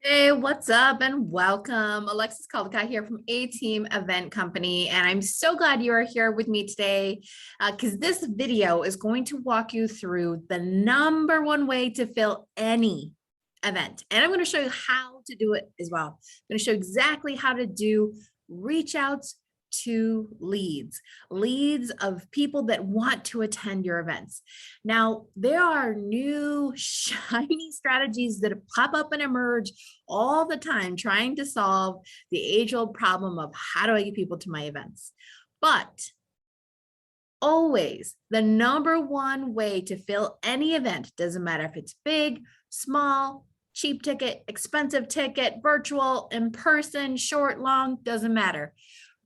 Hey, what's up and welcome. Alexis Caldicott here from A-Team Event Company, and I'm so glad you are here with me today because this video is going to walk you through the number one way to fill any event. And I'm going to show you how to do it as well. I'm going to show exactly how to do reach outs to leads of people that want to attend your events. Now, there are new shiny strategies that pop up and emerge all the time trying to solve the age-old problem of how do I get people to my events? But always the number one way to fill any event, doesn't matter if it's big, small, cheap ticket, expensive ticket, virtual, in person, short, long, doesn't matter.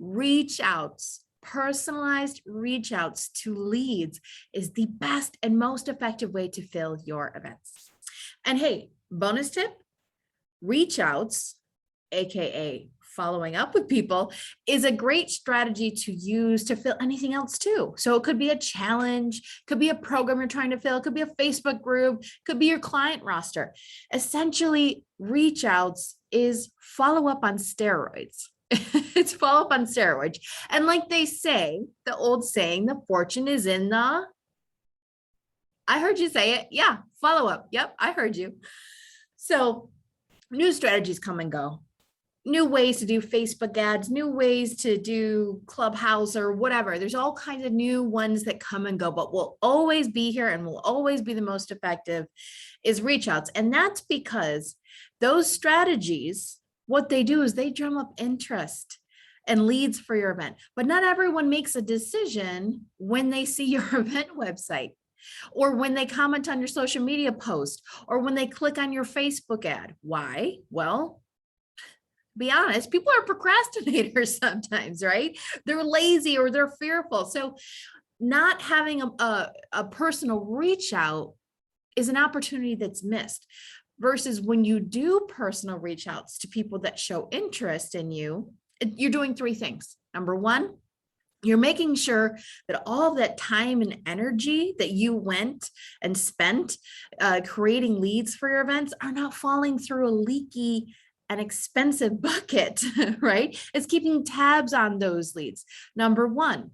Reach outs, personalized reach outs to leads is the best and most effective way to fill your events. And hey, bonus tip, reach outs, AKA following up with people, is a great strategy to use to fill anything else too. So it could be a challenge, could be a program you're trying to fill, could be a Facebook group, could be your client roster. Essentially, reach outs is follow up on steroids. It's follow up on steroids. And like they say, the old saying, the fortune is in the, I heard you say it. Yeah, follow up. Yep, I heard you. So new strategies come and go. New ways to do Facebook ads, new ways to do Clubhouse or whatever. There's all kinds of new ones that come and go, but will always be here and will always be the most effective is reach outs. And that's because those strategies, what they do is they drum up interest and leads for your event. But not everyone makes a decision when they see your event website, or when they comment on your social media post, or when they click on your Facebook ad. Why? Well, be honest, people are procrastinators sometimes, right? They're lazy or they're fearful. So not having a personal reach out is an opportunity that's missed. Versus when you do personal reach outs to people that show interest in you, you're doing three things. Number one, you're making sure that all of that time and energy that you went and spent creating leads for your events are not falling through a leaky and expensive bucket, right? It's keeping tabs on those leads. Number one,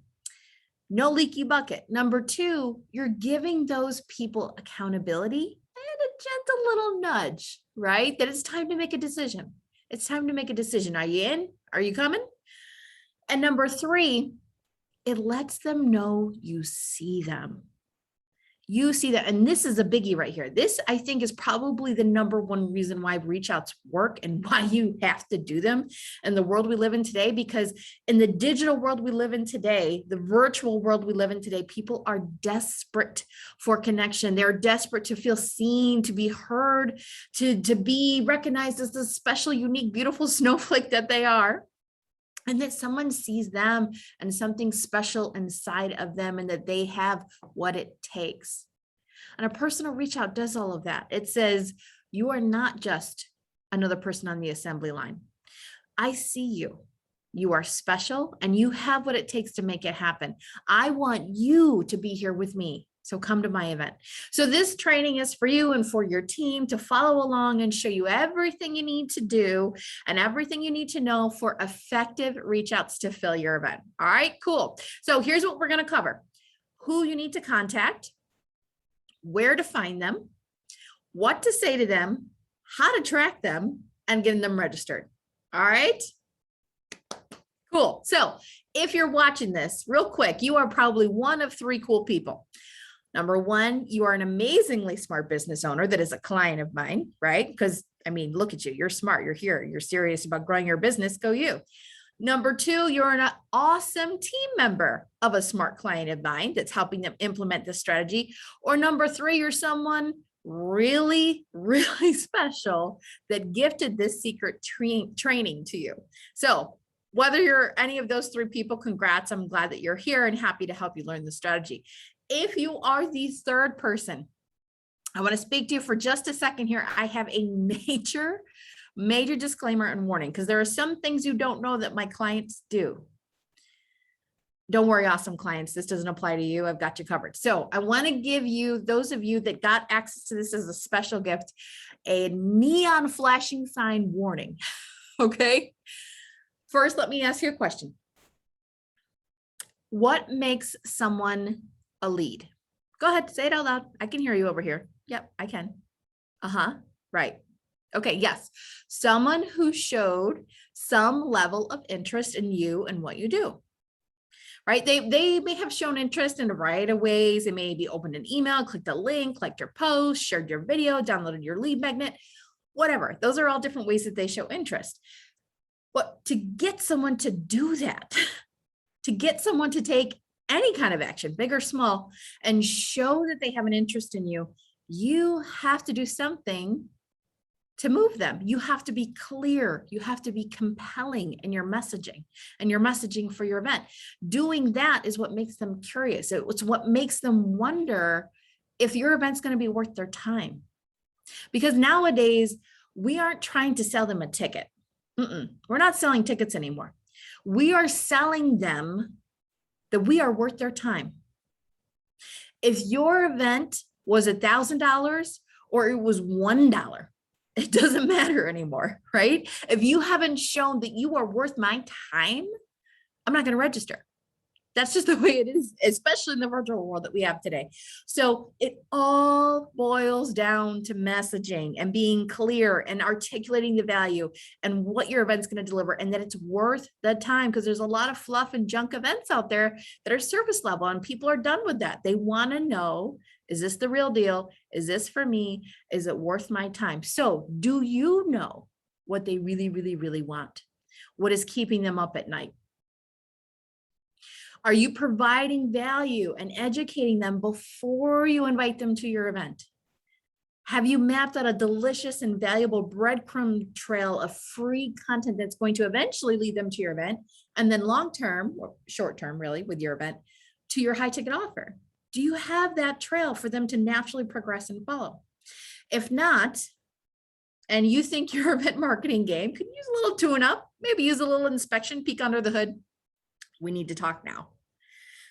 no leaky bucket. Number two, you're giving those people accountability and a gentle little nudge, right? That it's time to make a decision. It's time to make a decision. Are you in? Are you coming? And number three, it lets them know you see them. You see that, and this is a biggie right here. This, I think, is probably the number one reason why reach outs work and why you have to do them in the world we live in today, because in the digital world we live in today, the virtual world we live in today, people are desperate for connection. They're desperate to feel seen, to be heard, to be recognized as the special, unique, beautiful snowflake that they are. And that someone sees them and something special inside of them and that they have what it takes. And a personal reach out does all of that. It says, you are not just another person on the assembly line. I see you. You are special and you have what it takes to make it happen. I want you to be here with me. So come to my event. So this training is for you and for your team to follow along and show you everything you need to do and everything you need to know for effective reach outs to fill your event. All right, cool. So here's what we're going to cover: who you need to contact, where to find them, what to say to them, how to track them, and getting them registered. All right. Cool. So if you're watching this real quick, you are probably one of three cool people. Number one, you are an amazingly smart business owner that is a client of mine, right? Because I mean, look at you, you're smart, you're here, you're serious about growing your business, go you. Number two, you're an awesome team member of a smart client of mine that's helping them implement this strategy. Or number three, you're someone really, really special that gifted this secret training to you. So whether you're any of those three people, congrats. I'm glad that you're here and happy to help you learn the strategy. If you are the third person, I want to speak to you for just a second here. I have a major disclaimer and warning, because there are some things you don't know that my clients do. Don't worry, awesome clients. This doesn't apply to you. I've got you covered. So I want to give you, those of you that got access to this as a special gift, a neon flashing sign warning. Okay. First, let me ask you a question. What makes someone a lead? Go ahead, say it out loud. I can hear you over here. Yep, I can. Uh-huh. Right. Okay, yes. Someone who showed some level of interest in you and what you do. Right? They may have shown interest in a variety of ways. They may be opened an email, clicked a link, liked your post, shared your video, downloaded your lead magnet, whatever. Those are all different ways that they show interest. But to get someone to do that, to get someone to take any kind of action, big or small, and show that they have an interest in you, you have to do something to move them. You have to be clear. You have to be compelling in your messaging and your messaging for your event. Doing that is what makes them curious. It's what makes them wonder if your event's going to be worth their time. Because nowadays, we aren't trying to sell them a ticket. We're not selling tickets anymore. We are selling them that we are worth their time. If your event was $1,000 or it was $1, it doesn't matter anymore, right? If you haven't shown that you are worth my time, I'm not going to register. That's just the way it is, especially in the virtual world that we have today. So it all boils down to messaging and being clear and articulating the value and what your event's going to deliver, and that it's worth the time, because there's a lot of fluff and junk events out there that are surface level, and people are done with that. They want to know, is this the real deal? Is this for me? Is it worth my time? So do you know what they really, really, really want? What is keeping them up at night? Are you providing value and educating them before you invite them to your event? Have you mapped out a delicious and valuable breadcrumb trail of free content that's going to eventually lead them to your event, and then long-term, or short-term really, with your event, to your high-ticket offer? Do you have that trail for them to naturally progress and follow? If not, and you think your event marketing game could use a little tune-up, maybe use a little inspection, peek under the hood, we need to talk now,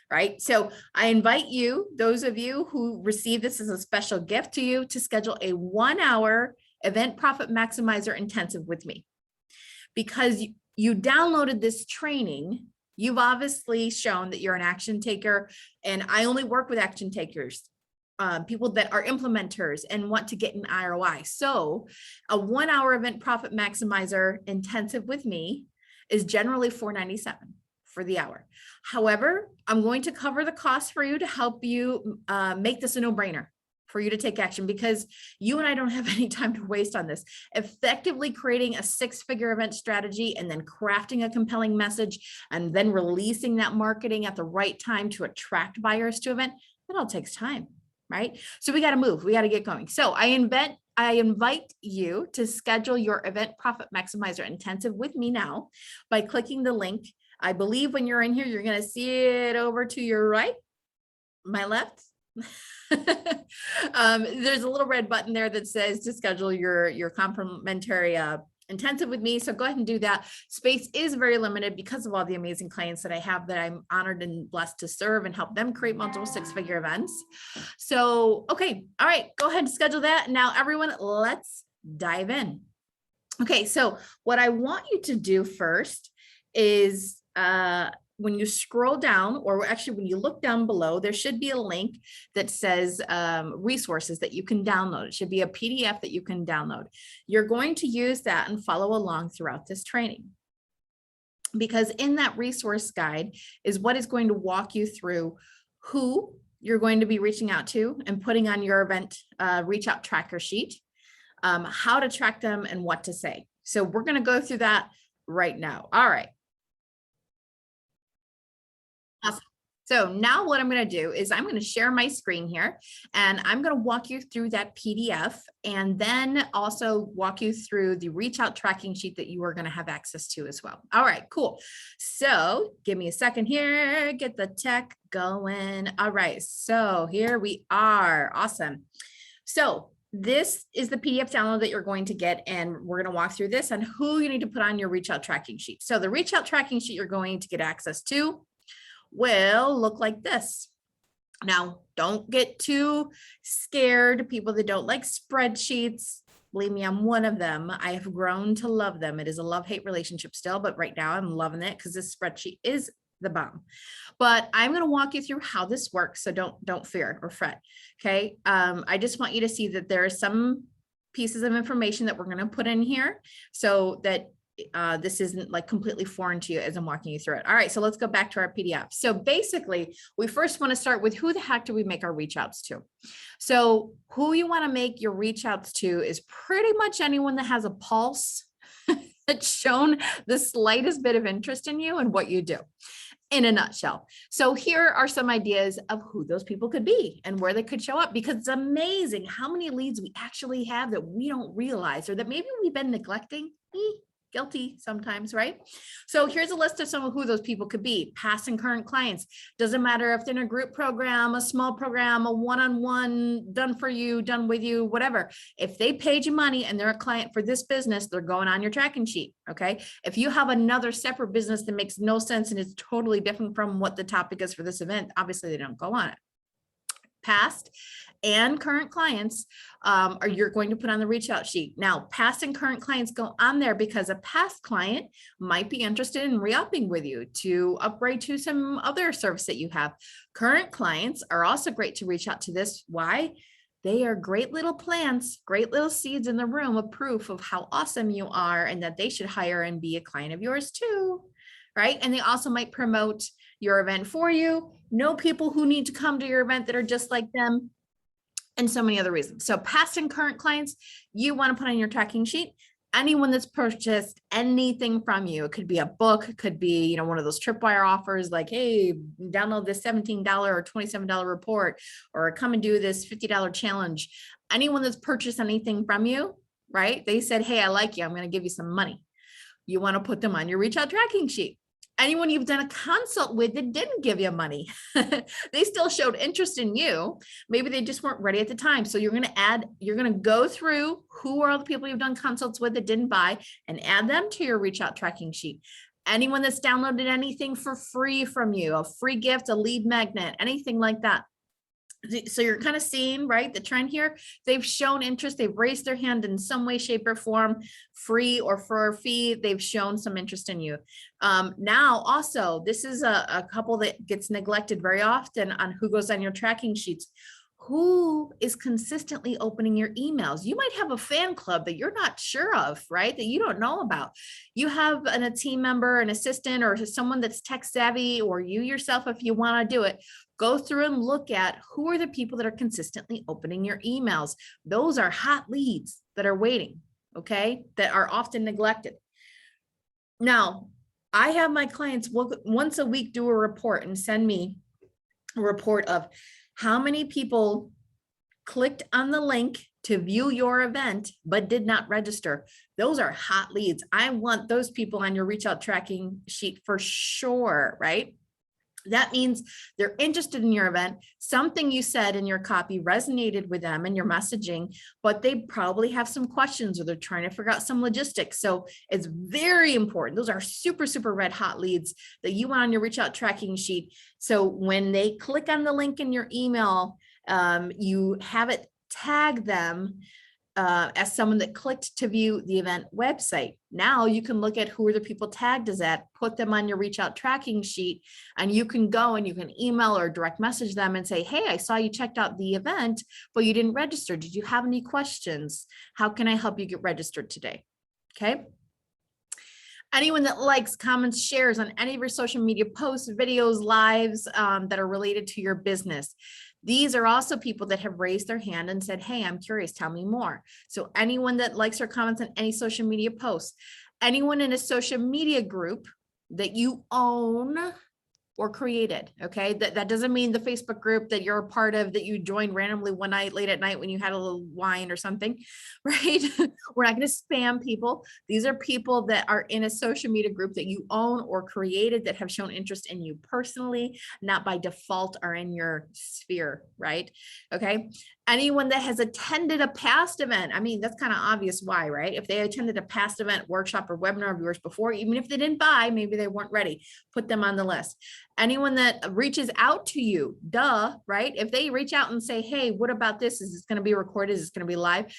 right? So I invite you, those of you who receive this as a special gift to you, to schedule a 1-hour event profit maximizer intensive with me. Because you downloaded this training, you've obviously shown that you're an action taker, and I only work with action takers, people that are implementers and want to get an ROI. So a 1-hour event profit maximizer intensive with me is generally $497 for the hour. However, I'm going to cover the cost for you to help you make this a no-brainer for you to take action, because you and I don't have any time to waste on this. Effectively creating a 6-figure event strategy and then crafting a compelling message and then releasing that marketing at the right time to attract buyers to event, that all takes time, right? So we got to move, we got to get going. So I invite you to schedule your event profit maximizer intensive with me now by clicking the link. I believe when you're in here, you're going to see it over to your right, my left. There's a little red button there that says to schedule your complimentary intensive with me. So go ahead and do that. Space is very limited because of all the amazing clients that I have that I'm honored and blessed to serve and help them create multiple 6-figure events. So, okay. All right, go ahead and schedule that. Now, everyone, let's dive in. Okay. So what I want you to do first is when you scroll down, or actually when you look down below, there should be a link that says resources that you can download. It should be a PDF that you can download. You're going to use that and follow along throughout this training, because in that resource guide is what is going to walk you through who you're going to be reaching out to and putting on your event reach out tracker sheet, how to track them and what to say. So we're going to go through that right now. All right. Awesome. So now what I'm going to do is I'm going to share my screen here, and I'm going to walk you through that PDF, and then also walk you through the reach out tracking sheet that you are going to have access to as well. All right, cool. So give me a second here, get the tech going. All right, so here we are. Awesome. So this is the PDF download that you're going to get, and we're going to walk through this and who you need to put on your reach out tracking sheet. So the reach out tracking sheet you're going to get access to will look like this. Now, don't get too scared. People that don't like spreadsheets, Believe me, I'm one of them. I have grown to love them. It is a love-hate relationship still, but right now I'm loving it because this spreadsheet is the bomb. But I'm going to walk you through how this works. So don't fear or fret. Okay. I just want you to see that there are some pieces of information that we're going to put in here so that this isn't like completely foreign to you as I'm walking you through it. All right, so let's go back to our PDF. So basically, we first want to start with who the heck do we make our reach outs to? So who you want to make your reach outs to is pretty much anyone that has a pulse that's shown the slightest bit of interest in you and what you do, in a nutshell. So here are some ideas of who those people could be and where they could show up, because it's amazing how many leads we actually have that we don't realize or that maybe we've been neglecting. Guilty sometimes, right? So here's a list of some of who those people could be. Past and current clients. Doesn't matter if they're in a group program, a small program, a one-on-one, done for you, done with you, whatever. If they paid you money and they're a client for this business, they're going on your tracking sheet, okay? If you have another separate business that makes no sense and is totally different from what the topic is for this event, obviously they don't go on it. Past and current clients are you're going to put on the reach out sheet. Now, past and current clients go on there because a past client might be interested in re-upping with you to upgrade to some other service that you have. Current clients are also great to reach out to this. Why? They are great little plants, great little seeds in the room of proof of how awesome you are and that they should hire and be a client of yours too, right? And they also might promote your event for you, know people who need to come to your event that are just like them, and so many other reasons. So past and current clients, you want to put on your tracking sheet. Anyone that's purchased anything from you, it could be a book, it could be, you know, one of those tripwire offers like, hey, download this $17 or $27 report, or come and do this $50 challenge. Anyone that's purchased anything from you, right? They said, hey, I like you, I'm going to give you some money. You want to put them on your reach out tracking sheet. Anyone you've done a consult with that didn't give you money, they still showed interest in you. Maybe they just weren't ready at the time. So you're going to go through who are all the people you've done consults with that didn't buy and add them to your reach out tracking sheet. Anyone that's downloaded anything for free from you, a free gift, a lead magnet, anything like that. So you're kind of seeing, right, the trend here. They've shown interest. They've raised their hand in some way, shape, or form, free or for a fee. They've shown some interest in you. Now, also, this is a couple that gets neglected very often on who goes on your tracking sheets. Who is consistently opening your emails? You might have a fan club that you're not sure of, right? That you don't know about. You have a team member, an assistant, or someone that's tech savvy, or you yourself, if you want to do it, go through and look at who are the people that are consistently opening your emails. Those are hot leads that are waiting, okay? That are often neglected. Now, I have my clients once a week do a report and send me a report of how many people clicked on the link to view your event, but did not register. Those are hot leads. I want those people on your reach out tracking sheet for sure, right? That means they're interested in your event. Something you said in your copy resonated with them in your messaging, but they probably have some questions or they're trying to figure out some logistics. So it's very important. Those are super, super red hot leads that you want on your reach out tracking sheet. So when they click on the link in your email, you have it tag them as someone that clicked to view the event website. Now you can look at who are the people tagged as that, put them on your reach out tracking sheet, and you can go and you can email or direct message them and say, hey, I saw you checked out the event, but you didn't register. Did you have any questions? How can I help you get registered today? Okay. Anyone that likes, comments, shares on any of your social media posts, videos, lives that are related to your business. These are also people that have raised their hand and said, hey, I'm curious, tell me more. So anyone that likes or comments on any social media posts, anyone in a social media group that you own or created, okay? That doesn't mean the Facebook group that you're a part of that you joined randomly one night late at night when you had a little wine or something, right? We're not going to spam people. These are people that are in a social media group that you own or created that have shown interest in you personally, not by default are in your sphere, right? Okay. Anyone that has attended a past event, I mean, that's kind of obvious why, right? If they attended a past event, workshop, or webinar of yours before, even if they didn't buy, maybe they weren't ready, put them on the list. Anyone that reaches out to you, duh, right? If they reach out and say, hey, what about this? Is this going to be recorded? Is this going to be live?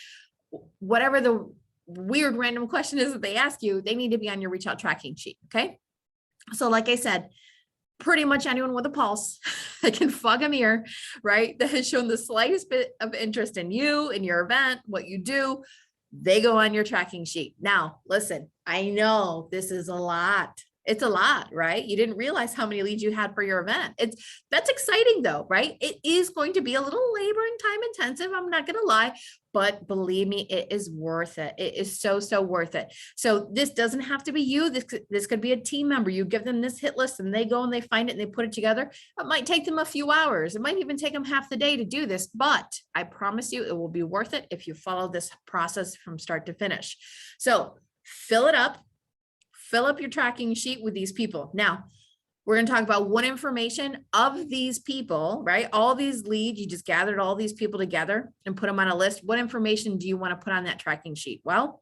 whatever the weird random question is that they ask you, they need to be on your reach out tracking sheet. Okay. So like I said, pretty much anyone with a pulse that can fog a mirror, right? That has shown the slightest bit of interest in you, in your event, what you do, they go on your tracking sheet. Now, listen, I know this is a lot. It's a lot, right? You didn't realize how many leads you had for your event. That's exciting though, right? It is going to be a little labor and time intensive. I'm not going to lie, but believe me, it is worth it. It is so, so worth it. So this doesn't have to be you. This could be a team member. You give them this hit list and they go and they find it and they put it together. It might take them a few hours. It might even take them half the day to do this, but I promise you it will be worth it if you follow this process from start to finish. So fill it up. Fill up your tracking sheet with these people. Now, we're going to talk about what information of these people, right? All these leads, you just gathered all these people together and put them on a list. What information do you want to put on that tracking sheet? Well,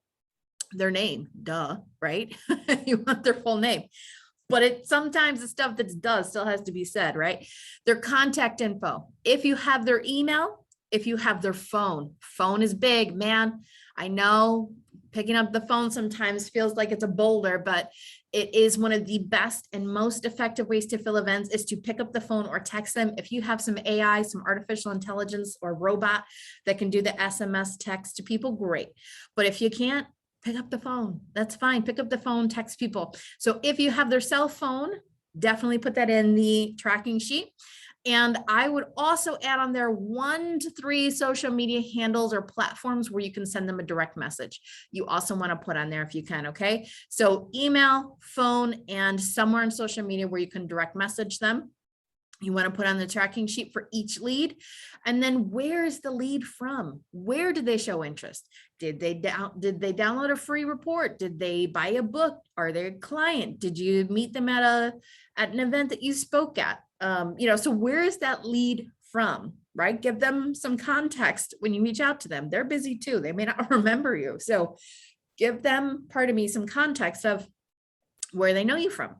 their name, duh, right? You want their full name. But sometimes the stuff that's does still has to be said, right? Their contact info. If you have their email, if you have their phone is big, man. I know picking up the phone sometimes feels like it's a boulder, but it is one of the best and most effective ways to fill events is to pick up the phone or text them. If you have some AI, some artificial intelligence or robot that can do the SMS text to people, great. But if you can't, pick up the phone. That's fine. Pick up the phone, text people. So if you have their cell phone, definitely put that in the tracking sheet. And I would also add on there 1 to 3 social media handles or platforms where you can send them a direct message. You also want to put on there if you can, okay? So email, phone, and somewhere in social media where you can direct message them. You want to put on the tracking sheet for each lead. And then where is the lead from? Where did they show interest? Did they download a free report? Did they buy a book? Are they a client? Did you meet them at an event that you spoke at? So where is that lead from, right? Give them some context when you reach out to them. They're busy too. They may not remember you. So give them, some context of where they know you from.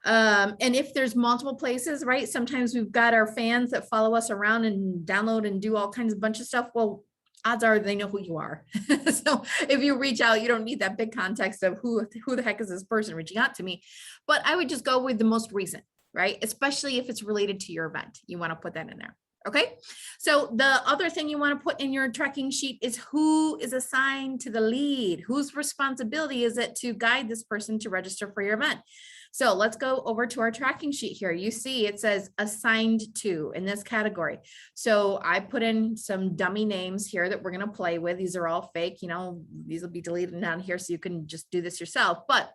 And if there's multiple places, right? Sometimes we've got our fans that follow us around and download and do all kinds of bunch of stuff. Well, odds are they know who you are. So if you reach out, you don't need that big context of who the heck is this person reaching out to me. But I would just go with the most recent, right? Especially if it's related to your event. You want to put that in there. Okay. So the other thing you want to put in your tracking sheet is who is assigned to the lead. Whose responsibility is it to guide this person to register for your event? So let's go over to our tracking sheet here. You see it says assigned to in this category. So I put in some dummy names here that we're going to play with. These are all fake, these will be deleted down here so you can just do this yourself. But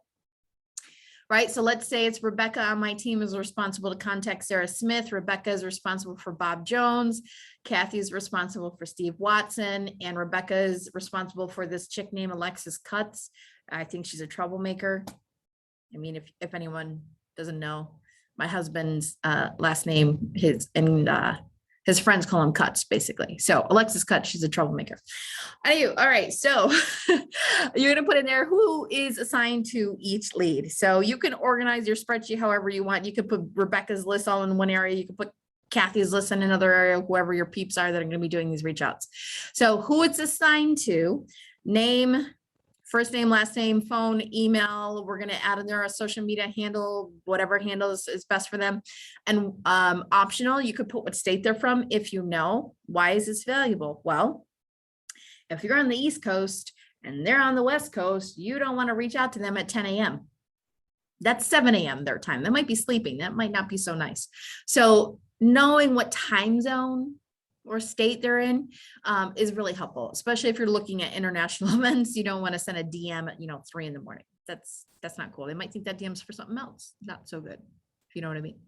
right, so let's say it's Rebecca on my team is responsible to contact Sarah Smith. Rebecca is responsible for Bob Jones. Kathy is responsible for Steve Watson. And Rebecca is responsible for this chick named Alexis Cutts. I think she's a troublemaker. I mean, if anyone doesn't know, my husband's last name, his friends call him Cutts, basically. So Alexis Cutts, she's a troublemaker. All right, so you're gonna put in there who is assigned to each lead. So you can organize your spreadsheet however you want. You could put Rebecca's list all in one area. You could put Kathy's list in another area, whoever your peeps are that are gonna be doing these reach outs. So who it's assigned to, name, first name, last name, phone, email. We're going to add in there a social media handle, whatever handle is best for them. And optional, you could put what state they're from if you know. Why is this valuable? Well, if you're on the East Coast and they're on the West Coast, you don't want to reach out to them at 10 a.m. That's 7 a.m. their time. They might be sleeping. That might not be so nice. So knowing what time zone or state they're in is really helpful, especially if you're looking at international events. You don't want to send a DM at 3 in the morning. That's not cool. They might think that DM's for something else. Not so good, if you know what I mean.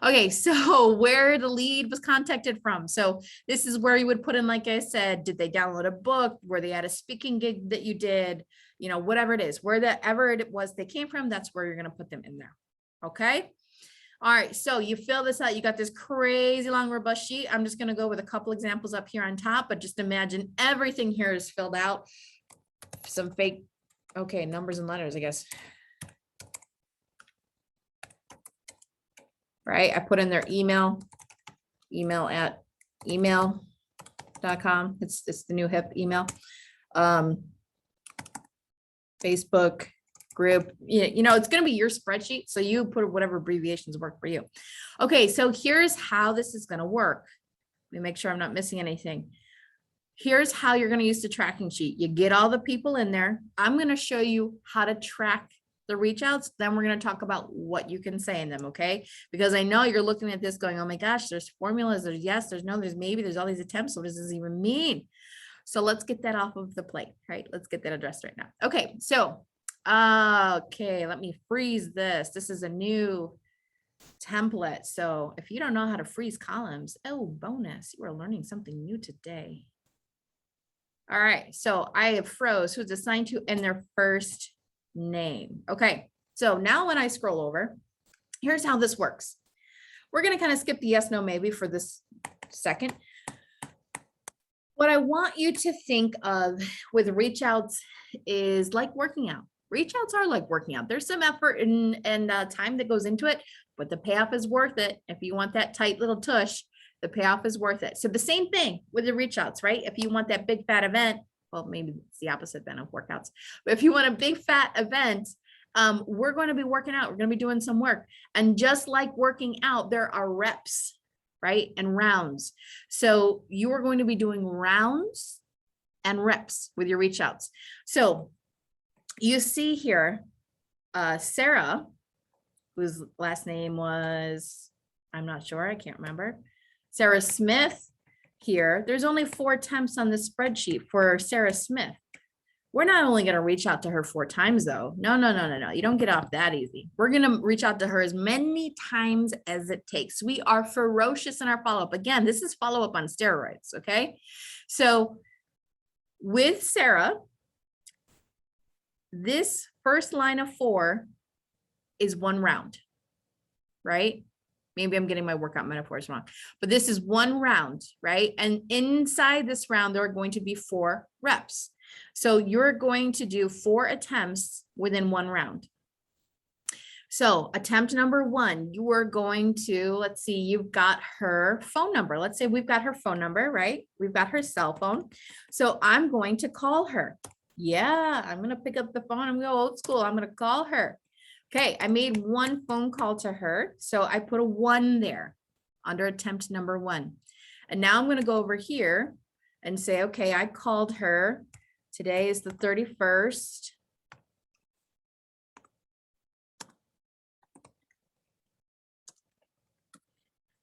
Okay, so where the lead was contacted from. So this is where you would put in, like I said, did they download a book? Were they at a speaking gig that you did? Whatever it is, wherever it was they came from, that's where you're going to put them in there. Okay. All right, so you fill this out. You got this crazy long, robust sheet. I'm just going to go with a couple examples up here on top, but just imagine everything here is filled out. Some fake, okay, numbers and letters, I guess. Right, I put in their email at email.com. It's the new hip email. Facebook group, you know, it's going to be your spreadsheet. So you put whatever abbreviations work for you. Okay. So here's how this is going to work. Let me make sure I'm not missing anything. Here's how you're going to use the tracking sheet. You get all the people in there. I'm going to show you how to track the reach outs. Then we're going to talk about what you can say in them. Okay. Because I know you're looking at this going, oh my gosh, there's formulas. There's yes, there's no, there's maybe, there's all these attempts. What does this even mean? So let's get that off of the plate, right? Let's get that addressed right now. Okay. So, okay, let me freeze this. This is a new template. So if you don't know how to freeze columns, oh, bonus, you are learning something new today. All right, so I have froze who's assigned to and their first name. Okay, so now when I scroll over, here's how this works. We're gonna kind of skip the yes, no, maybe for this second. What I want you to think of with reach outs is like working out. Reach outs are like working out. There's some effort and time that goes into it, but the payoff is worth it. If you want that tight little tush, the payoff is worth it. So the same thing with the reach outs, right? If you want that big fat event, well, maybe it's the opposite then of workouts, but if you want a big fat event, we're going to be working out. We're going to be doing some work. And just like working out, there are reps, right? And rounds. So you are going to be doing rounds and reps with your reach outs. So you see here, Sarah, whose last name was, I'm not sure, I can't remember. Sarah Smith here. There's only 4 attempts on this spreadsheet for Sarah Smith. We're not only going to reach out to her 4 times though. No. You don't get off that easy. We're going to reach out to her as many times as it takes. We are ferocious in our follow-up. Again, this is follow-up on steroids. Okay. So with Sarah, this first line of 4 is 1 round, right? Maybe I'm getting my workout metaphors wrong, but this is 1 round, right? And inside this round, there are going to be 4 reps. So you're going to do 4 attempts within 1 round. So attempt number 1, you are going to, let's see, you've got her phone number. Let's say we've got her phone number, right? We've got her cell phone. So I'm going to call her. Yeah, I'm going to pick up the phone. I'm going to go old school. I'm going to call her. Okay, I made 1 phone call to her. So I put a 1 there under attempt number 1. And now I'm going to go over here and say, okay, I called her. Today is the 31st.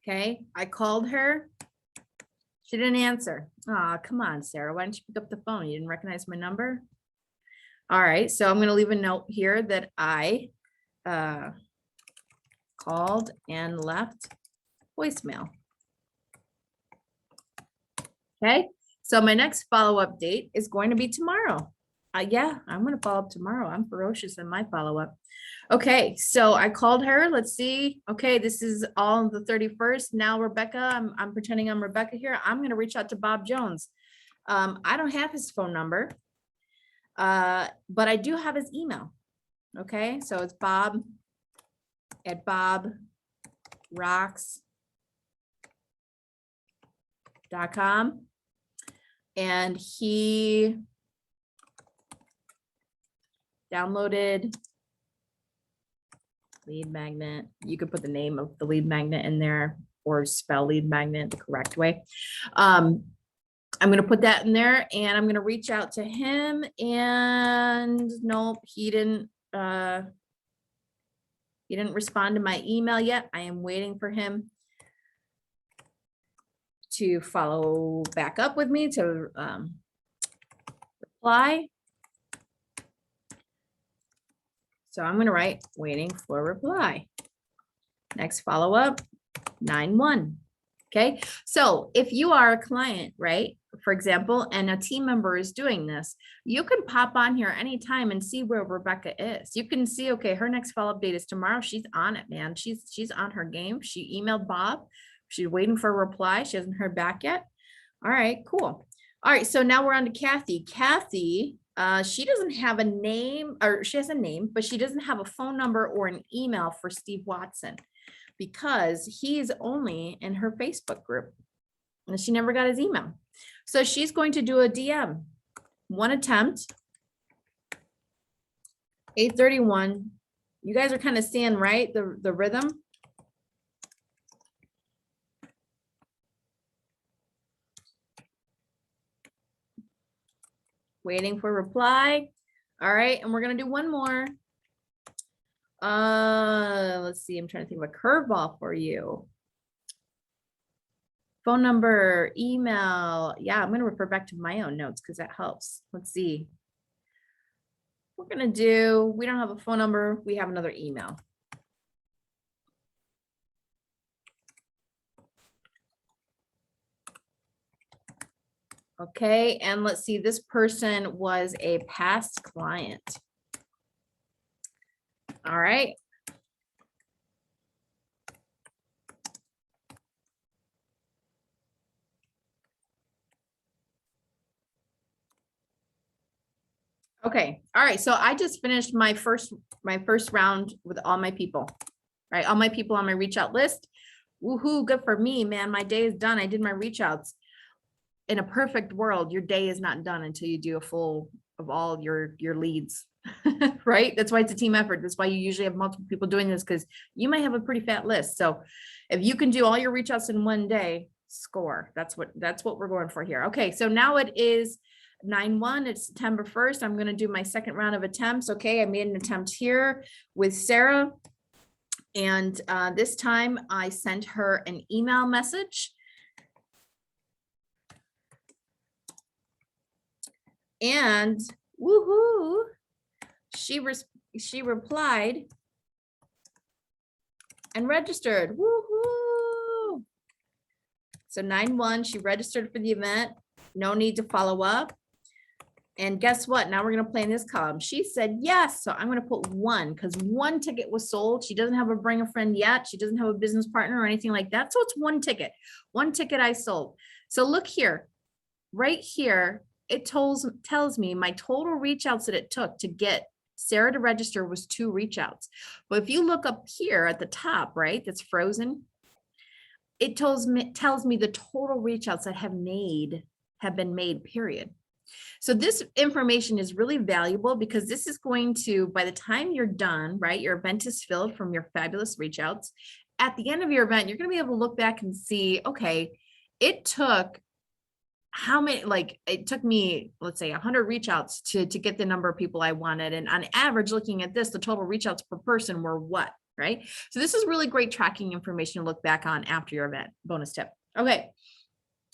Okay, I called her. She didn't answer. Oh, come on, Sarah. Why didn't you pick up the phone? You didn't recognize my number? All right, so I'm going to leave a note here that I called and left voicemail. Okay, so my next follow-up date is going to be tomorrow. Yeah, I'm going to follow up tomorrow. I'm ferocious in my follow-up. Okay, so I called her. Let's see. Okay, this is all the 31st. Now, Rebecca, I'm pretending I'm Rebecca here. I'm going to reach out to Bob Jones. I don't have his phone number, but I do have his email. Okay, so it's bob@bobrocks.com. And he downloaded lead magnet. You could put the name of the lead magnet in there or spell lead magnet the correct way. I'm going to put that in there and I'm going to reach out to him, and nope, he didn't respond to my email yet. I am waiting for him to follow back up with me to reply. So I'm going to write waiting for reply. Next follow-up, 9/1. Okay. So if you are a client, right, for example, and a team member is doing this, you can pop on here anytime and see where Rebecca is. You can see, okay, her next follow-up date is tomorrow. She's on it, man. She's on her game. She emailed Bob. She's waiting for a reply. She hasn't heard back yet. All right, cool. All right, so now we're on to Kathy. Kathy, she doesn't have a name, or she has a name, but she doesn't have a phone number or an email for Steve Watson because he's only in her Facebook group and she never got his email. So she's going to do a DM. one attempt. 8:31. You guys are kind of seeing, right? The rhythm. Waiting for reply. All right, and we're gonna do one more. Let's see. I'm trying to think of a curveball for you. Phone number, email. Yeah, I'm gonna refer back to my own notes because that helps. Let's see. We're gonna do, we don't have a phone number, we have another email. Okay, and let's see, this person was a past client. All right. Okay, all right, so I just finished my first round with all my people, right? All my people on my reach out list. Woohoo, good for me, man. My day is done. I did my reach outs. In a perfect world, your day is not done until you do a full of all your leads, right? That's why it's a team effort. That's why you usually have multiple people doing this, because you might have a pretty fat list. So if you can do all your reach outs in one day, score. That's what we're going for here. Okay, so now it is 9/1, it's September 1st. I'm going to do my second round of attempts. Okay, I made an attempt here with Sarah. And this time I sent her an email message. And woohoo, she replied and registered. Woohoo. So 9/1, she registered for the event. No need to follow up. And guess what? Now we're going to play in this column. She said yes. So I'm going to put 1 because 1 ticket was sold. She doesn't have a bring a friend yet. She doesn't have a business partner or anything like that. So it's 1 ticket. 1 ticket I sold. So look here, right here, it tells me my total reach outs that it took to get Sarah to register was 2 reach outs. But if you look up here at the top, right, that's frozen, it tells me the total reach outs that have been made, period. So this information is really valuable because this is going to, by the time you're done, right, your event is filled from your fabulous reach outs. At the end of your event, you're going to be able to look back and see, okay, it took how many, like it took me, let's say 100 reach outs to get the number of people I wanted. And on average, looking at this, the total reach outs per person were what, right? So this is really great tracking information to look back on after your event. Bonus tip. Okay.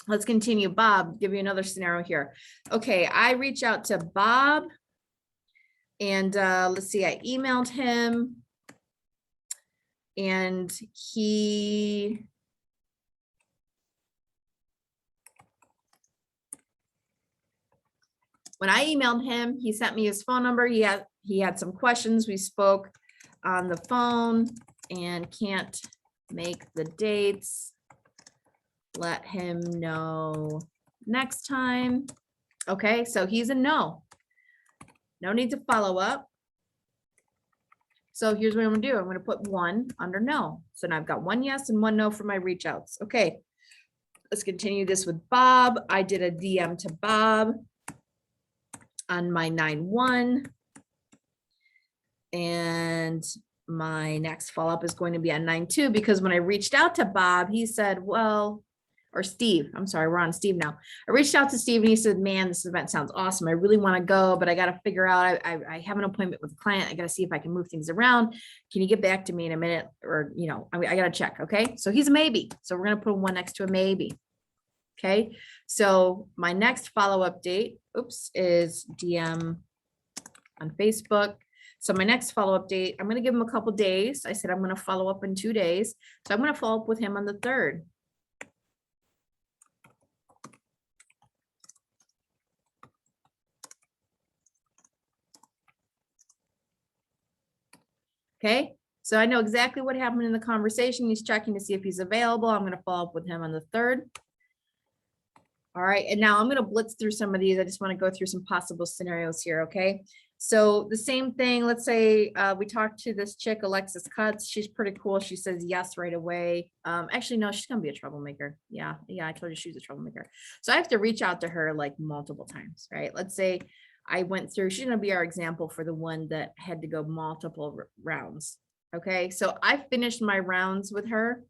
Let's continue. Bob, give you another scenario here. Okay, I reach out to Bob and let's see, I emailed him and when I emailed him, he sent me his phone number. He had some questions. We spoke on the phone and can't make the dates. Let him know next time. Okay, so he's a no. No need to follow up. So here's what I'm gonna do. I'm gonna put 1 under no. So now I've got 1 yes and 1 no for my reach outs. Okay, let's continue this with Bob. I did a DM to Bob on my 9/1. And my next follow-up is going to be on 9/2 because when I reached out to Bob, he said, well, or Steve, I'm sorry, we're on Steve now. I reached out to Steve and he said, man, this event sounds awesome. I really want to go, but I got to figure out, I have an appointment with a client. I got to see if I can move things around. Can you get back to me in a minute? Or, you know, I got to check. Okay. So he's a maybe. So we're going to put 1 next to a maybe. Okay. So my next follow-up date, is DM on Facebook. So my next follow-up date, I'm going to give him a couple days. I said, I'm going to follow up in 2 days. So I'm going to follow up with him on the 3rd. Okay, so I know exactly what happened in the conversation. He's checking to see if he's available. I'm going to follow up with him on the 3rd. All right, and now I'm going to blitz through some of these. I just want to go through some possible scenarios here, okay? So the same thing, let's say we talked to this chick, Alexis Cuts. She's pretty cool. She says yes right away. Actually, no, she's gonna be a troublemaker. Yeah, I told you she's a troublemaker. So I have to reach out to her like multiple times, right? Let's say I went through, she's gonna be our example for the one that had to go multiple rounds. Okay, so I finished my rounds with her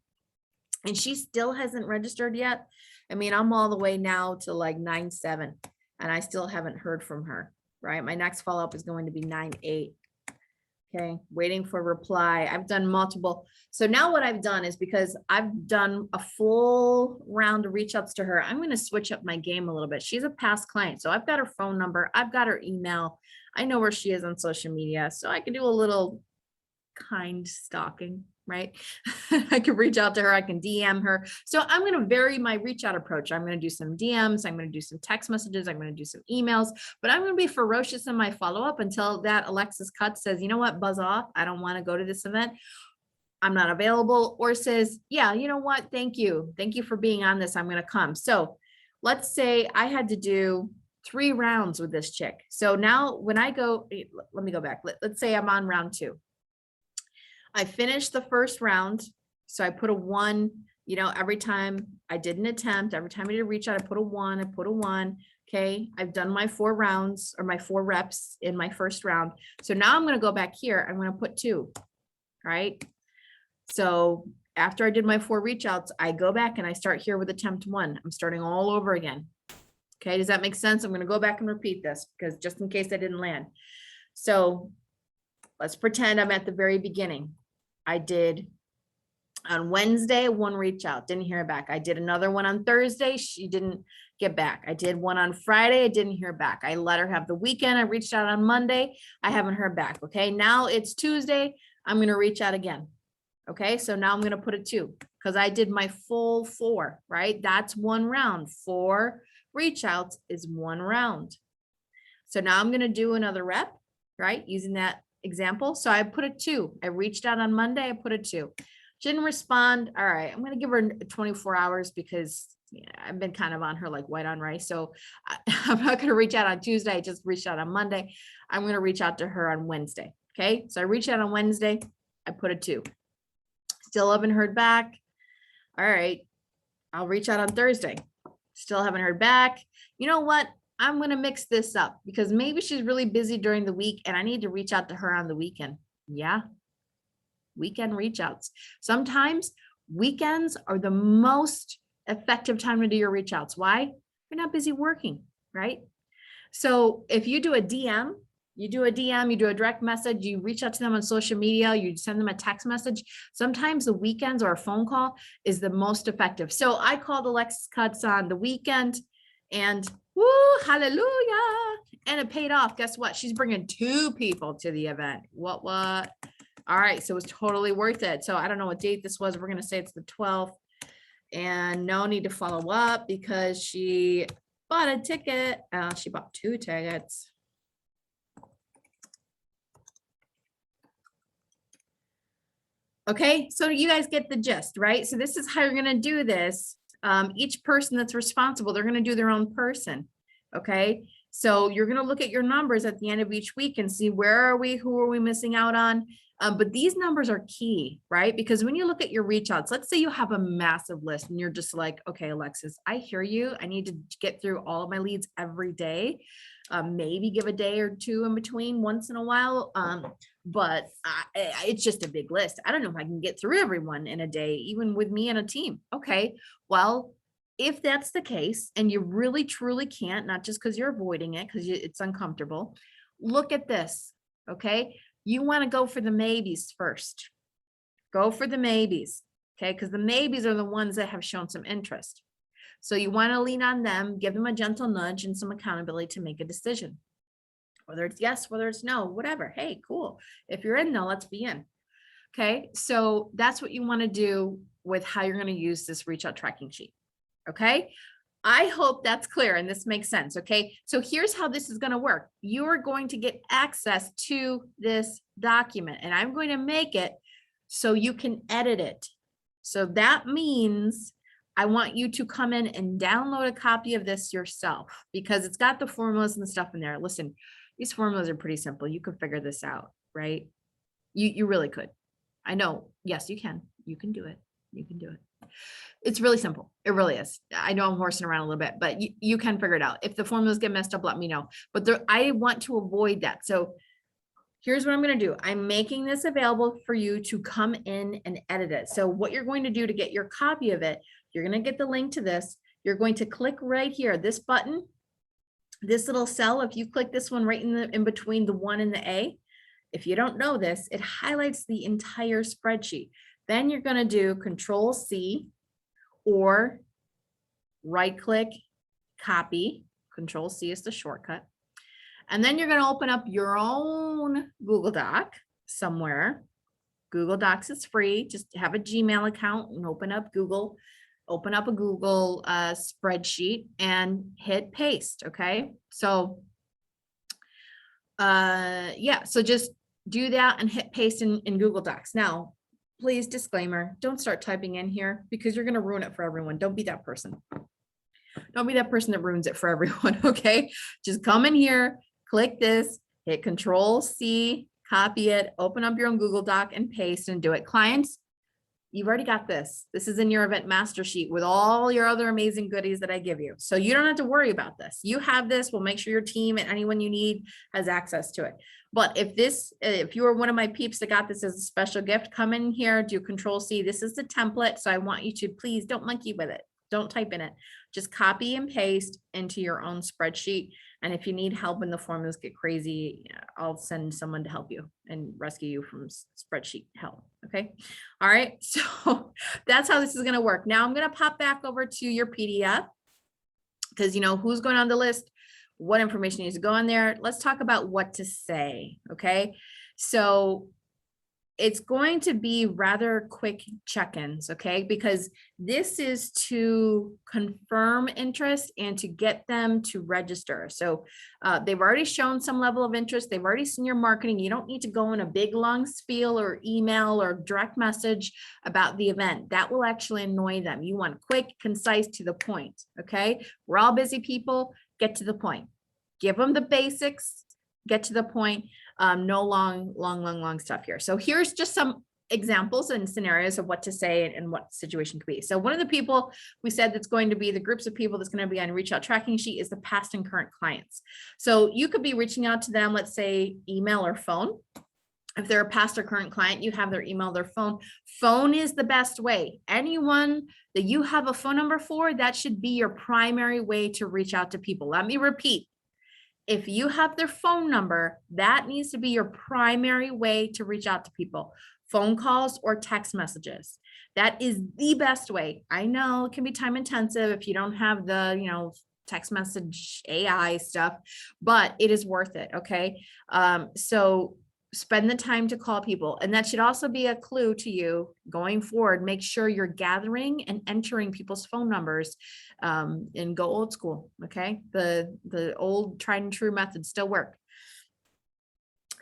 and she still hasn't registered yet. I mean, I'm all the way now to like 9-7 and I still haven't heard from her, right? My next follow-up is going to be 9-8. Okay, waiting for reply. I've done multiple. So now what I've done is, because I've done a full round of reach outs to her, I'm going to switch up my game a little bit. She's a past client. So I've got her phone number. I've got her email. I know where she is on social media. So I can do a little kind stalking, right? I can reach out to her. I can DM her. So I'm going to vary my reach out approach. I'm going to do some DMs. I'm going to do some text messages. I'm going to do some emails, but I'm going to be ferocious in my follow up until that Alexis Cut says, you know what, buzz off. I don't want to go to this event. I'm not available, or says, yeah, you know what? Thank you. Thank you for being on this. I'm going to come. So let's say I had to do 3 rounds with this chick. So now when I go, let me go back. Let's say I'm on round 2. I finished the first round. So I put a 1, you know, every time I did an attempt, every time I did a reach out, I put a 1, I put a 1. Okay. I've done my 4 rounds or my 4 reps in my first round. So now I'm going to go back here. I'm going to put 2, right? So after I did my 4 reach outs, I go back and I start here with attempt 1. I'm starting all over again. Okay. Does that make sense? I'm going to go back and repeat this because just in case I didn't land. So let's pretend I'm at the very beginning. I did on Wednesday, 1 reach out, didn't hear back. I did another one on Thursday. She didn't get back. I did one on Friday. I didn't hear back. I let her have the weekend. I reached out on Monday. I haven't heard back. Okay. Now it's Tuesday. I'm going to reach out again. Okay. So now I'm going to put a 2 because I did my full 4, right? That's 1 round. 4 reach outs is 1 round. So now I'm going to do another rep, right? Using that example. So I put a 2. I reached out on Monday. I put a 2. She didn't respond. All right. I'm going to give her 24 hours because I've been kind of on her like white on rice. So I'm not going to reach out on Tuesday. I just reached out on Monday. I'm going to reach out to her on Wednesday. Okay. So I reached out on Wednesday. I put a 2. Still haven't heard back. All right. I'll reach out on Thursday. Still haven't heard back. You know what? I'm going to mix this up because maybe she's really busy during the week and I need to reach out to her on the weekend. Yeah. Weekend reach outs. Sometimes weekends are the most effective time to do your reach outs. Why? You're not busy working, right? So if you do a DM, you do a direct message, you reach out to them on social media, you send them a text message. Sometimes the weekends or a phone call is the most effective. So I called Alexis Cuts on the weekend and woo, hallelujah. And it paid off. Guess what? She's bringing 2 people to the event. What? All right. So it was totally worth it. So I don't know what date this was. We're going to say it's the 12th and no need to follow up because she bought a ticket. She bought 2 tickets. Okay. So you guys get the gist, right? So this is how you're going to do this. Each person that's responsible, they're going to do their own person. Okay. So you're going to look at your numbers at the end of each week and see where are we, who are we missing out on? But these numbers are key, right? Because when you look at your reach outs, let's say you have a massive list and you're just like, okay, Alexis, I hear you. I need to get through all of my leads every day. Maybe give a day or 2 in between once in a while. But it's just a big list. I don't know if I can get through everyone in a day, even with me and a team. Okay, well, if that's the case and you really truly can't, not just because you're avoiding it because it's uncomfortable, look at this. Okay, you want to go for the maybes first. Go for the maybes. Okay, because the maybes are the ones that have shown some interest. So you want to lean on them, give them a gentle nudge and some accountability to make a decision. Whether it's yes, whether it's no, whatever. Hey, cool. If you're in, no, let's be in. Okay, so that's what you want to do with how you're going to use this reach out tracking sheet. Okay, I hope that's clear and this makes sense. Okay, so here's how this is going to work. You're going to get access to this document and I'm going to make it so you can edit it. So that means I want you to come in and download a copy of this yourself because it's got the formulas and stuff in there. Listen, These formulas are pretty simple. You could figure this out, right? You really could. I know. Yes, you can. You can do it. You can do it. It's really simple. It really is. I know I'm horsing around a little bit, but you can figure it out. If the formulas get messed up, let me know. But there, I want to avoid that. So here's what I'm going to do. I'm making this available for you to come in and edit it. So what you're going to do to get your copy of it, you're going to get the link to this. You're going to click right here, this button, this little cell. If you click this one right in between the 1 and the A, if you don't know this, it highlights the entire spreadsheet. Then you're going to do Control C or right click, copy. Control C is the shortcut. And then you're going to open up your own Google Doc somewhere. Google Docs is free. Just have a Gmail account and open up Google spreadsheet and hit paste. Okay. So, yeah, so just do that and hit paste in Google Docs. Now, please, disclaimer, don't start typing in here because you're going to ruin it for everyone. Don't be that person. Don't be that person that ruins it for everyone. Okay. Just come in here, click this, hit Control C, copy it, open up your own Google Doc and paste and do it. Clients, you've already got this. This is in your event master sheet with all your other amazing goodies that I give you. So you don't have to worry about this. You have this. We'll make sure your team and anyone you need has access to it. But if you are one of my peeps that got this as a special gift, come in here, do Control C. This is the template. So I want you to please don't monkey with it. Don't type in it. Just copy and paste into your own spreadsheet. And if you need help and the formulas get crazy, I'll send someone to help you and rescue you from spreadsheet hell. Okay. All right. So that's how this is going to work. Now I'm going to pop back over to your PDF because you know who's going on the list, what information needs to go in there. Let's talk about what to say. Okay. So it's going to be rather quick check-ins, okay? Because this is to confirm interest and to get them to register. So they've already shown some level of interest. They've already seen your marketing. You don't need to go in a big long spiel or email or direct message about the event. That will actually annoy them. You want quick, concise, to the point, okay? We're all busy people. Get to the point. Give them the basics. Get to the point. No long stuff here. So here's just some examples and scenarios of what to say and what situation could be. So one of the people we said that's going to be the groups of people that's going to be on reach out tracking sheet is the past and current clients. So you could be reaching out to them, let's say email or phone. If they're a past or current client, you have their email, their phone. Phone is the best way. Anyone that you have a phone number for, that should be your primary way to reach out to people. Let me repeat. If you have their phone number, that needs to be your primary way to reach out to people. Phone calls or text messages. That is the best way. I know it can be time intensive if you don't have the, text message AI stuff, but it is worth it. Okay. So spend the time to call people. And that should also be a clue to you going forward. Make sure you're gathering and entering people's phone numbers and go old school. Okay. The old tried and true methods still work.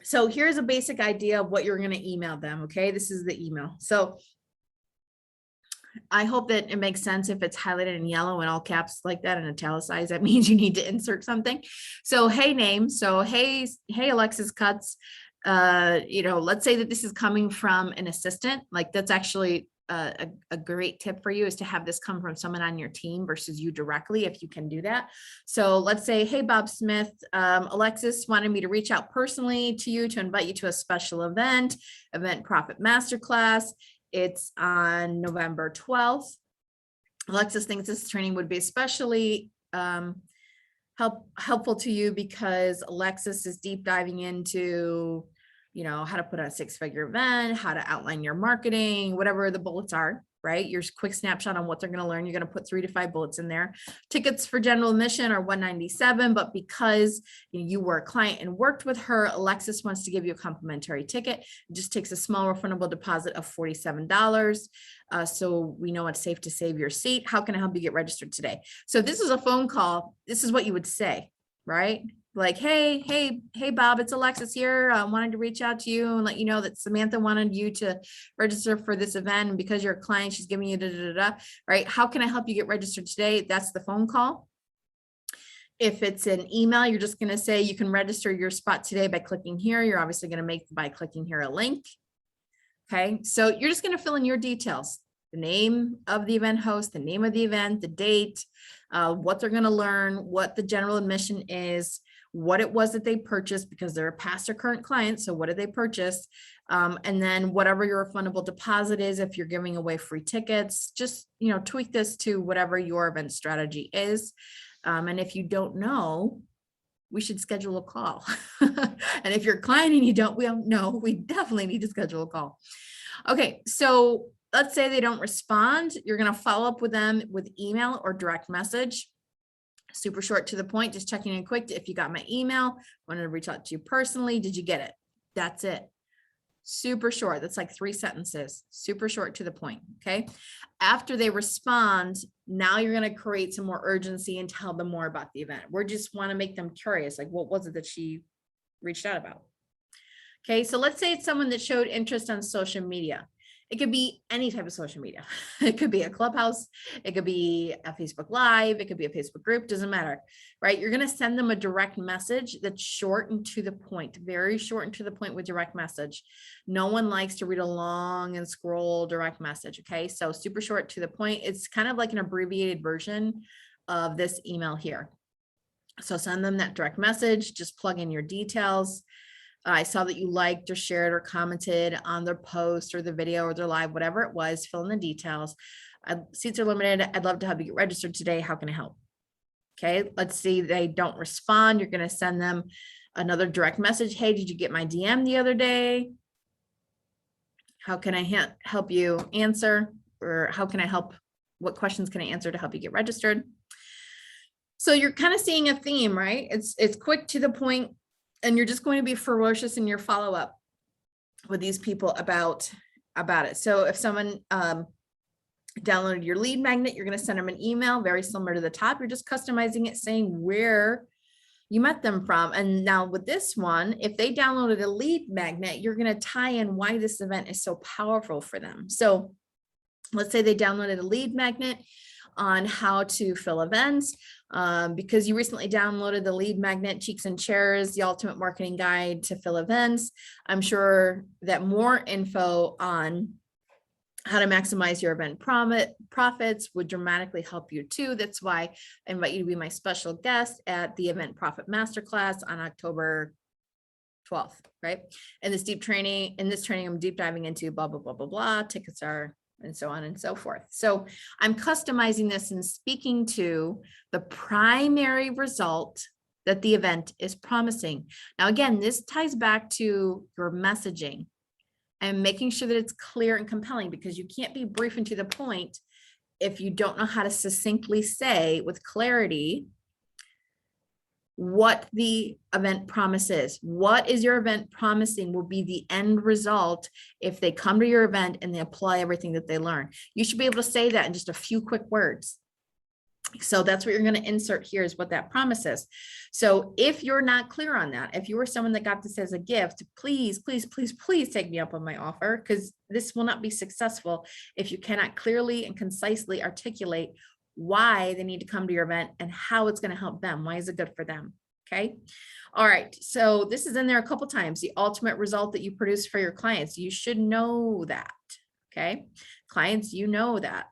So here's a basic idea of what you're going to email them. Okay. This is the email. So I hope that it makes sense. If it's highlighted in yellow in all caps like that and italicized, that means you need to insert something. So, hey name. So, hey, Alexis Cuts. Let's say that this is coming from an assistant. Like that's actually a great tip for you is to have this come from someone on your team versus you directly, if you can do that. So let's say, hey, Bob Smith, Alexis wanted me to reach out personally to you to invite you to a special event Profit Masterclass. It's on November 12th. Alexis thinks this training would be especially helpful to you because Alexis is deep diving into, how to put on a 6-figure event, how to outline your marketing, whatever the bullets are, right? Your quick snapshot on what they're going to learn. You're going to put 3 to 5 bullets in there. Tickets for general admission are $197, but because you were a client and worked with her, Alexis wants to give you a complimentary ticket. It just takes a small refundable deposit of $47. So we know it's safe to save your seat. How can I help you get registered today? So this is a phone call. This is what you would say, right? Like, hey, Bob, it's Alexis here. I wanted to reach out to you and let you know that Samantha wanted you to register for this event. And because you're a client, she's giving you right? How can I help you get registered today? That's the phone call. If it's an email, you're just going to say you can register your spot today by clicking here. You're obviously going to make by clicking here a link. Okay, so you're just going to fill in your details, the name of the event host, the name of the event, the date, what they're going to learn, what the general admission is, what it was that they purchased because they're a past or current client. So what did they purchase? And then whatever your refundable deposit is, if you're giving away free tickets, just, you know, tweak this to whatever your event strategy is. And if you don't know, we should schedule a call. And if you're a client and you don't know, we definitely need to schedule a call. Okay, so let's say they don't respond. You're going to follow up with them with email or direct message. Super short to the point, just checking in quick. If you got my email, wanted to reach out to you personally. Did you get it? That's it. Super short. That's like 3 sentences. Super short to the point. Okay. After they respond, now you're going to create some more urgency and tell them more about the event. We just want to make them curious. Like, what was it that she reached out about? Okay. So let's say it's someone that showed interest on social media. It could be any type of social media. It could be a Clubhouse. It could be a Facebook Live. It could be a Facebook group. Doesn't matter, right? You're going to send them a direct message that's short and to the point, very short and to the point with direct message. No one likes to read a long and scroll direct message. Okay. So super short to the point. It's kind of like an abbreviated version of this email here. So send them that direct message, just plug in your details. I saw that you liked or shared or commented on their post or the video or their live, whatever it was, fill in the details. Seats are limited. I'd love to have you get registered today. How can I help? Okay, let's see they don't respond. You're going to send them another direct message. Hey, did you get my DM the other day? How can I help you answer? Or how can I help? What questions can I answer to help you get registered? So you're kind of seeing a theme, right? It's quick to the point. And you're just going to be ferocious in your follow-up with these people about it. So if someone downloaded your lead magnet, you're going to send them an email very similar to the top. You're just customizing it, saying where you met them from. And now with this one, if they downloaded a lead magnet, you're going to tie in why this event is so powerful for them. So let's say they downloaded a lead magnet on how to fill events. Because you recently downloaded the lead magnet, Cheeks and Chairs, the ultimate marketing guide to fill events. I'm sure that more info on how to maximize your event profits would dramatically help you too. That's why I invite you to be my special guest at the Event Profit Masterclass on October 12th, right? In this training, I'm deep diving into blah, blah, blah, blah, blah. Tickets are and so on and so forth. So I'm customizing this and speaking to the primary result that the event is promising. Now, again, this ties back to your messaging and making sure that it's clear and compelling, because you can't be brief and to the point if you don't know how to succinctly say with clarity what the event promise is. What is your event promising will be the end result if they come to your event and they apply everything that they learn. You should be able to say that in just a few quick words. So that's what you're going to insert here is what that promise is. So if you're not clear on that, if you were someone that got this as a gift, please, please, please, please take me up on my offer, because this will not be successful if you cannot clearly and concisely articulate why they need to come to your event and how it's going to help them. Why is it good for them? Okay. All right. So this is in there a couple times. The ultimate result that you produce for your clients. You should know that. Okay. Clients, you know that.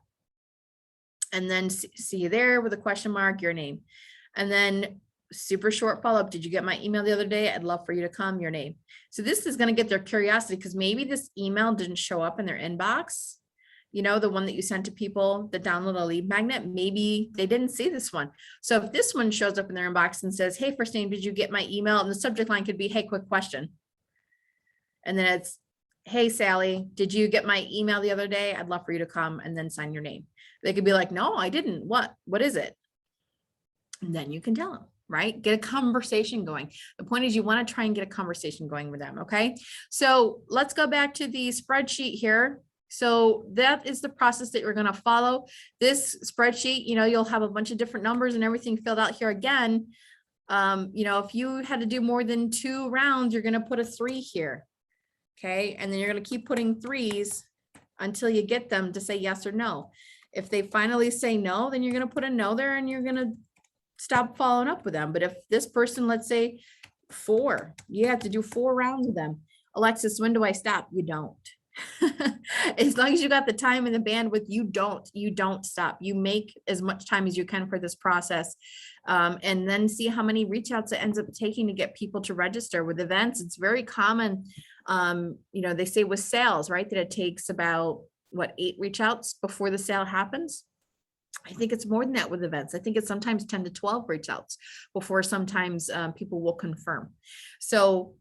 And then see you there with a question mark, your name. And then super short follow-up. Did you get my email the other day? I'd love for you to come, your name. So this is going to get their curiosity, because maybe this email didn't show up in their inbox. You know, the one that you sent to people that download a lead magnet, maybe they didn't see this one. So if this one shows up in their inbox and says, hey, first name, did you get my email? And the subject line could be, hey, quick question. And then it's, hey, Sally, did you get my email the other day? I'd love for you to come, and then sign your name. They could be like, no, I didn't. What is it? And then you can tell them, right? Get a conversation going. The point is you want to try and get a conversation going with them. Okay. So let's go back to the spreadsheet here. So that is the process that you're going to follow. This spreadsheet, you know, you'll have a bunch of different numbers and everything filled out here again. You know, if you had to do more than 2 rounds, you're going to put a 3 here. Okay. And then you're going to keep putting 3s until you get them to say yes or no. If they finally say no, then you're going to put a no there, and you're going to stop following up with them. But if this person, let's say 4, you have to do 4 rounds with them. Alexis, when do I stop? You don't. As long as you got the time and the bandwidth, you don't stop. You make as much time as you can for this process. And then see how many reach outs it ends up taking to get people to register. With events, it's very common. They say with sales, right, that it takes about 8 reach outs before the sale happens. I think it's more than that with events. I think it's sometimes 10 to 12 reach outs before sometimes people will confirm. So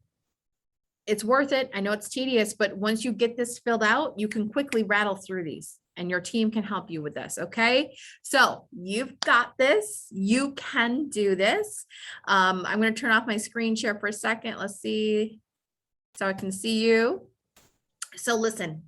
it's worth it. I know it's tedious, but once you get this filled out, you can quickly rattle through these and your team can help you with this. Okay. So you've got this, you can do this. I'm going to turn off my screen share for a second. Let's see. So I can see you. So listen,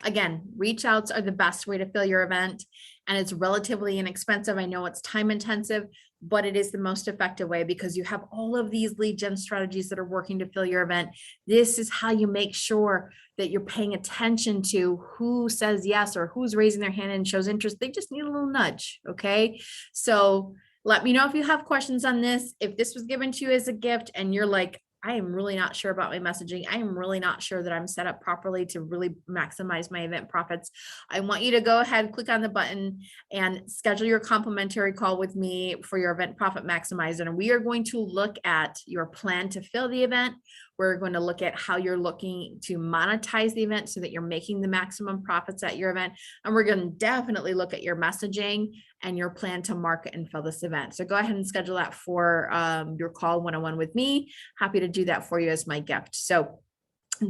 again, reach outs are the best way to fill your event, and it's relatively inexpensive. I know it's time intensive, but it is the most effective way because you have all of these lead gen strategies that are working to fill your event. This is how you make sure that you're paying attention to who says yes or who's raising their hand and shows interest. They just need a little nudge. Okay. So let me know if you have questions on this. If this was given to you as a gift and you're like, I am really not sure about my messaging. I am really not sure that I'm set up properly to really maximize my event profits. I want you to go ahead, click on the button and schedule your complimentary call with me for your event profit maximizer. And we are going to look at your plan to fill the event. We're going to look at how you're looking to monetize the event so that you're making the maximum profits at your event. And we're going to definitely look at your messaging and your plan to market and fill this event. So go ahead and schedule that for your call one-on-one with me. Happy to do that for you as my gift. So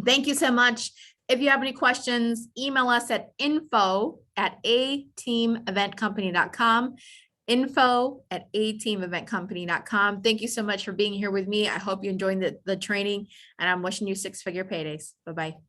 thank you so much. If you have any questions, email us at info@ateameventcompany.com. info@ateameventcompany.com. Thank you so much for being here with me. I hope you enjoyed the training, and I'm wishing you 6-figure paydays. Bye-bye.